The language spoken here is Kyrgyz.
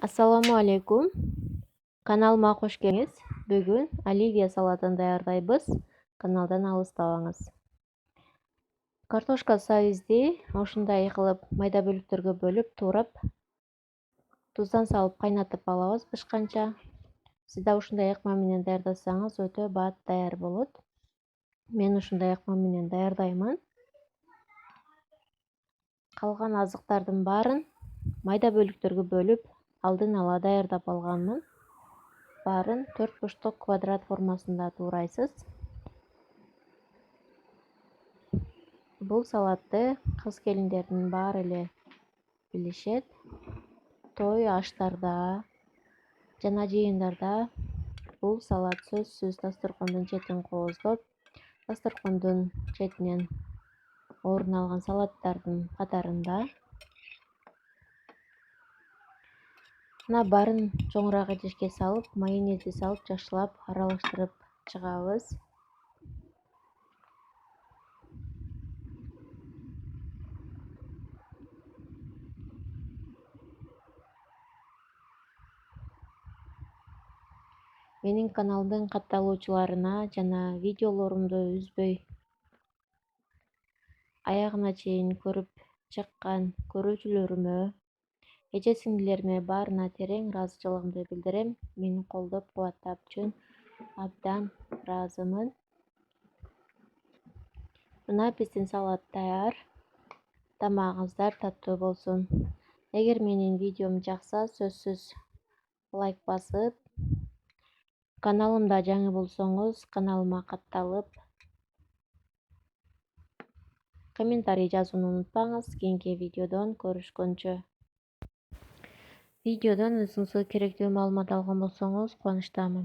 Assalomu alaykum. Kanalıma hoş geldiniz. Бүгүн оливье салатын даярдайбыз. Каналдан алыстабаңыз. Картошка сабизди ушундай кылып майда бөлүктөргө бөлүп, туурап, туздан салып кайнатып алабыз бышканча. Сиз да ушундай ыкма менен даярдасаңыз өтө бат даяр болот. Мен ушундай ыкма менен даярдаймын. Калган азыктардын баарын майда бөлүктөргө бөлүп, алдын ала даярдап алганмын. Баарын 4 бурчтук квадрат формасында туурайсыз. Бул салатты кыз-келиндердин баары эле билишет. Той аштарда жана жыйындарда бул салат сөзсүз дасторкондун четин кооздоп, дасторкондун четинен орун алган салаттардын катарында. Мына баарын чоңураак идишке салып, майонезди салып, жакшылап аралаштырып чыгабыз. Менин каналдын катталуучуларына жана видеолорумду үзбөй аягына чейин көрүп чыккан көрүүчүлөрүмө, эже-сиңдилериме баарына терең ыраазычылыгымды билдирем. Мени колдоп, кубаттап үчүн абдан ыраазымын. Мына биздин салат даяр. Тамагыңыздар таттуу болсун. Эгер менин видеом жакса, сөзсүз лайк басып, каналымда жаңы болсоңуз, каналыма катталып, комментарий жазууну унутпаңыз. Кийинки видеодон көрүшкөнчө. Видеодон өзүңүзгө керектүү маалымат алган болсоңуз кубанычтамын.